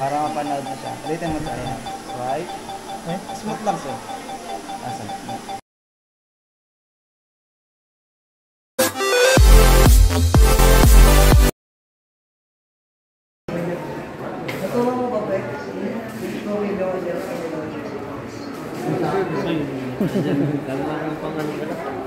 Para mapanood mo siya. Ulitin mo sir. Ayan. Swipe. Smooth lang sir. Asan? Natuwa mo ba, Beck? Ito may gawa niya sa Kalma ng pangalan ka.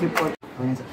support. Ayan sir.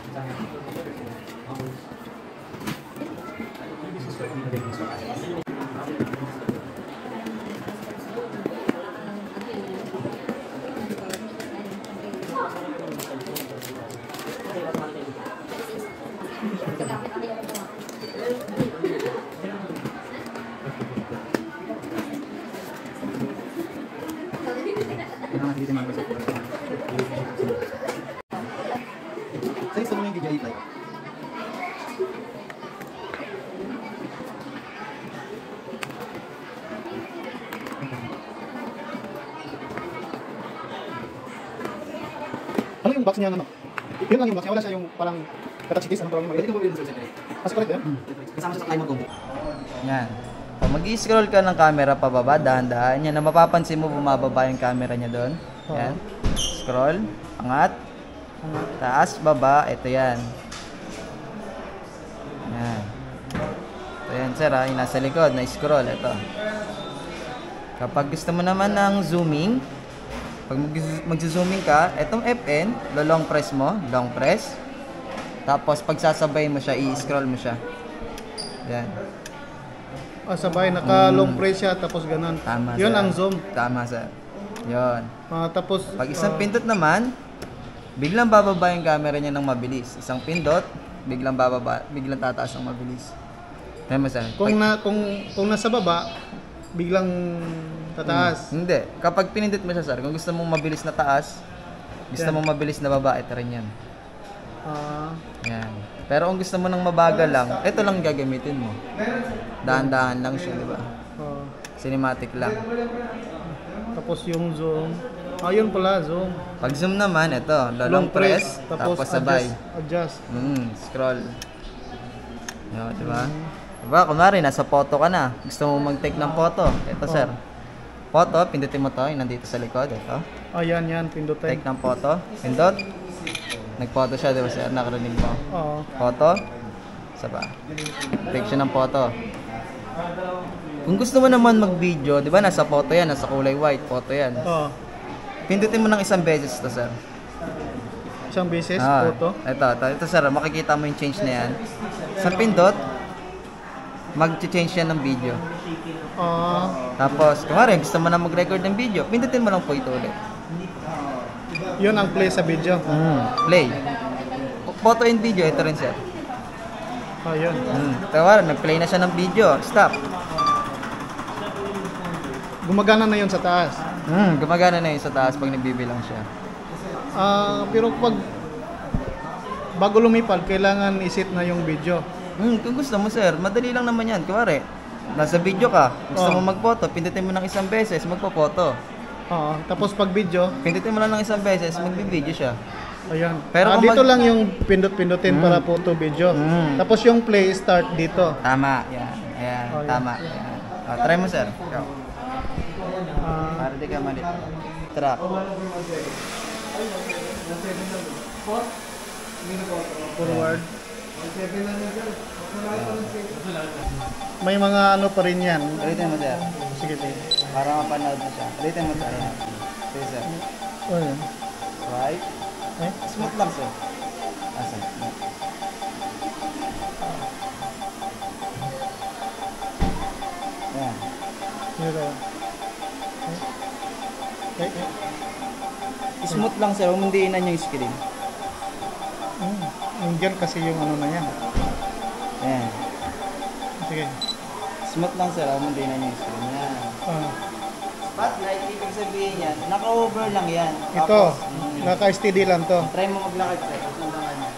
Saya sebelumnya dijahit lagi. Ano yung box niya ano? Yun lang yung box niya, wala siya yung parang katachitis, anong tawag mo? Ito po yung kasi correct yan? Kasama siya sa climate combo. Yan. Pag mag-i-scroll ka ng camera pababa, dahan-dahan, yan, na mapapansin mo bumababa yung camera niya doon. Yan. Scroll, angat, taas, baba, ito yan. Yan. Ito yan sir ha, yung nasa likod, na-scroll, ito. Kapag gusto mo naman ng zooming, pag mag-zooming ka, itong FN, long press mo, long press. Tapos pag sasabay mo siya, i-scroll mo siya. Yan. Sabay, naka-long press siya, tapos ganun. Tama, yun sir. ang zoom. Tama sir. Yun. Tapos, Pag isang pindot naman, biglang bababa yung camera niya ng mabilis. Isang pindot, biglang bababa, biglang tataas ng mabilis. Tama sir. kung nasa baba, biglang tataas. Hindi. Kapag pinindot mo siya sir, kung gusto mong mabilis na taas, gusto mong mabilis na baba, ito rin yan. Yan. Pero kung gusto mo ng mabagal lang, ito lang gagamitin mo. Dahan-dahan lang siya, di ba? Cinematic lang. Tapos yung zoom. Yun pala, zoom. Pag zoom naman, ito, long press, tapos sabay. Adjust. Scroll. Yan, di ba? Diba, kunwari, nasa photo ka na. Gusto mo mag-take ng photo. Ito, sir. Photo, pindutin mo to, yung nandito sa likod. Ito. Yan, pindutin. Take ng photo. Pindot. Nag-photo siya, di ba, sir? Nakarinig mo. Photo. Saba. Take siya ng photo. Kung gusto mo naman mag-video, di ba, nasa photo yan, nasa kulay white, photo yan. Pindutin mo ng isang beses to, sir. Isang beses, photo? Ito, sir, makikita mo yung change na yan. Sa pindot, mag-change yan ng video. Tapos, kumari, gusto mo na mag-record ng video, pindutin mo lang po ito ulit. Yun ang play sa video? Play. Photo and video, ito rin, sir. Yun. Kumari, nag-play na siya ng video. Stop. Gumagana na yun sa taas? Gumagana na yun sa taas pag nagbibilang siya. Pero pag bago lumipad, kailangan isit na yung video. Kung gusto mo, sir, madali lang naman yan. Kumari, nasa video ka, gusto mo mag-photo, pindutin mo ng isang beses, magpo-photo. Tapos pag video, pindutin mo lang ng isang beses, magbi-video siya. Ayan. Pero dito lang yung pindot-pindutin para photo video. Tapos yung play start dito. Tama, yan. Ayan, tama. Yan. Try mo, sir. Ikaw. Para di ka malit. Track. Forward. May mga ano pa rin yan. Ulitin mo, sir. Sige, para mapanood mo siya. Ulitin mo, sir. Ayan. Sige, sir. Right. Smooth lang sir. Asan? Ayan. Here. Smooth lang sir, humundiinan yung screen. Yung dyan kasi yung ano na yan. Ayan. Sige. Smooth lang sir, humundiinan yung screen. Ayan. Ah, Spotlight, ibig sabihin yan, naka-over lang yan. ito, Tapos, naka-steady lang to. try mo maglakad sir, sundangan niya.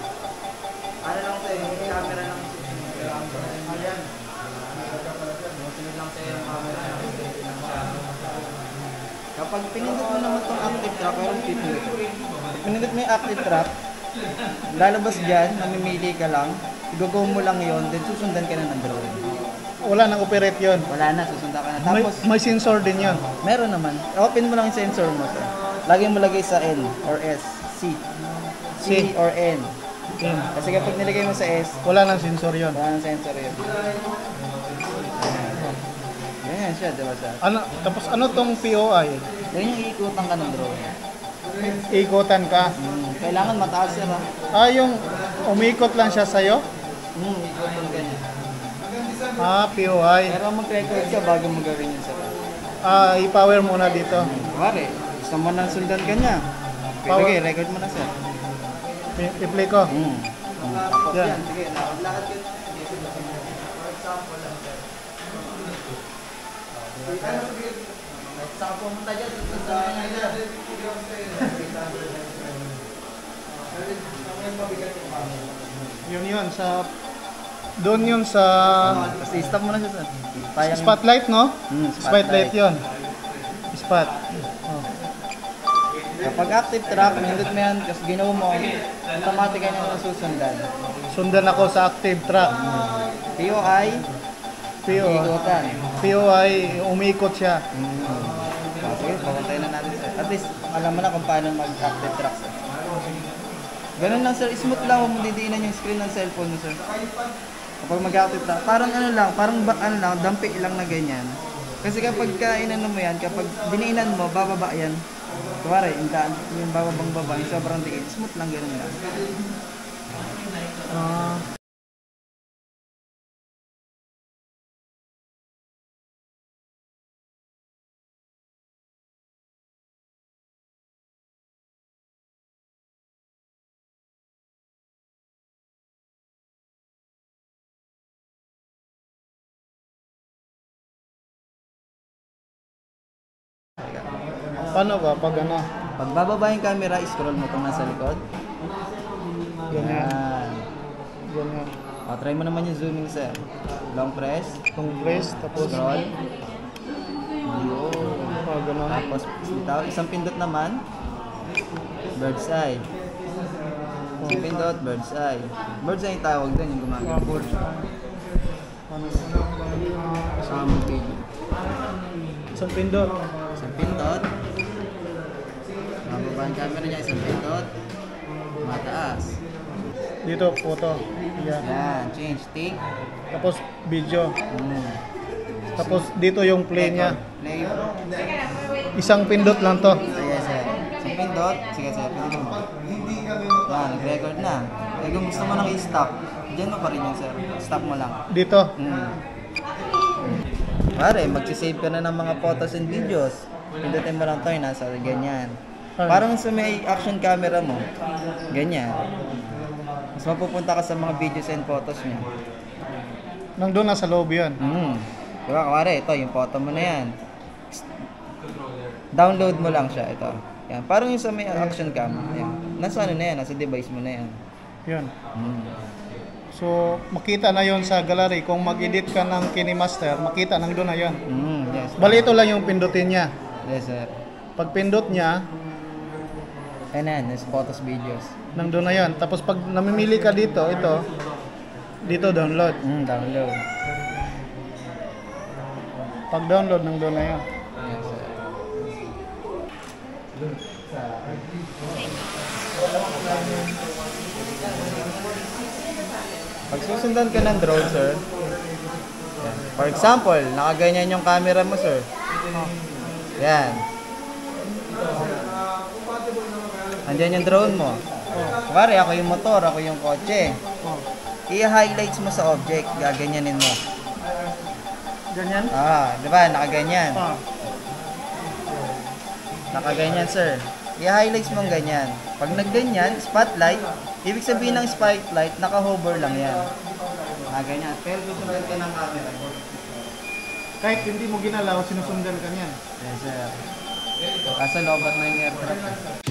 Ano lang sir, yung camera lang Ayan. Sunod lang sir yung camera. Kapag pinindot mo naman itong active track, mayroong pipindot. Pinindot mo yung active track, lalabas dyan, mamimili ka lang, i-go mo lang yon, then susundan ka na ng drone. Wala nang operate yon. Wala na, susundan ka na. May, Tapos, may sensor din yon. meron naman. Open mo lang yung sensor mo. Sir. Lagi mo lagay sa N or S. C or N. Kasi kapag nilagay mo sa S, Wala nang sensor yon. wala nang sensor yun. Ganyan siya, diba sir? Ano, tapos ano tong POI? Yan yung iikutan ka ng drone. Ikotan ka. Kailangan mataas sir ha. Yung umikot lang siya sa'yo? Ikutan ka niya. POI. Pero mag-record ka bago mo gawin yun sir. I-power muna dito. Pare, gusto mo nang sundan ka niya. Power. Sige, record mo na sir. I-play ko. Tapos Yan. yan, sige, lakad ka. For example lang sir. Saan pumunta dyan? Sundan ka niya dyan. Yun sa doon yun sa Tapos i-stop mo na siya sir. Payang- spotlight, no? Spotlight. Spotlight yun. Spot. Oh. Kapag active track, nindot mo yan, kasi ginawa mo, automatic ka nyo susundan. Sundan ako sa active track. POI, ikutan. POI, umikot siya. Sige, papuntayin na natin sir. At least, alam mo na kung paano mag-active track sir. Ganun lang sir, smooth lang, huwag mo didiinan yung screen ng cellphone mo sir. Kapag mag-active track, parang ano lang, dampi lang na ganyan. Kasi kapag kainan mo yan, kapag diniinan mo, bababa yan. Kuwari, yung bababang baba, yung sobrang dikit, smooth lang ganun lang. Paano ba pag ano? Pag bababa yung camera, scroll mo kung nasa likod. Ganyan. Yan. Ganyan. Try mo naman yung zooming sir. Long press, Itong press, tapos scroll, gano'n. tapos bitaw. Isang pindot naman, bird's eye. Isang pindot, bird's eye. Bird's eye yung tawag doon, yung gumagano. Kasama mo video. Isang pindot. Isang pindot. Mababa yung camera niya, isang pindot. Mataas. Dito, photo. Yan. Yan, change tick. Tapos video. Tapos dito yung play niya. Play. Isang pindot lang to. Sige sir. Isang pindot. Sige sir, pindot mo. Yan, nag-record na. Eh kung gusto mo nang i-stop, dyan mo pa rin yun sir. Stop mo lang. Dito. Pare, magsisave ka na ng mga photos and videos. Pindutin mo lang to, nasa ganyan. Parang sa may action camera mo, ganyan. Mas mapupunta ka sa mga videos and photos niya. Nandun na sa loob yun. Diba, kawari, ito, yung photo mo na yan. Download mo lang siya, ito. Yan, parang yung sa may action cam. Yan. Nasa ano na yan, nasa device mo na yan. Yun. So, makita na yon sa gallery. Kung mag-edit ka ng KineMaster, makita nandun na yon. Yes. Bali, ito lang yung pindutin niya. Yes, sir. Pag pindot niya, Ayan na, nasa photos, videos. nandun na yon. Tapos pag namimili ka dito, ito, dito download. Download. Pag download, nandun na yon. Yes, sir. Pag susundan ka ng drone, sir, yan. For example, nakaganyan yung camera mo, sir. Yan. Andiyan yung drone mo. Kuwari, ako yung motor, ako yung kotse. I-highlights mo sa object, gaganyanin mo. Ganyan? Di ba? Nakaganyan. Nakaganyan, sir. i-highlights mo ang ganyan. Pag nagganyan, spotlight, ibig sabihin ng spotlight, naka-hover lang yan. Ganyan. Pero susundan ka ng camera. Kahit hindi mo ginalaw, sinusundan ka niyan. Yes, sir. Kaso lobat na yung aircraft.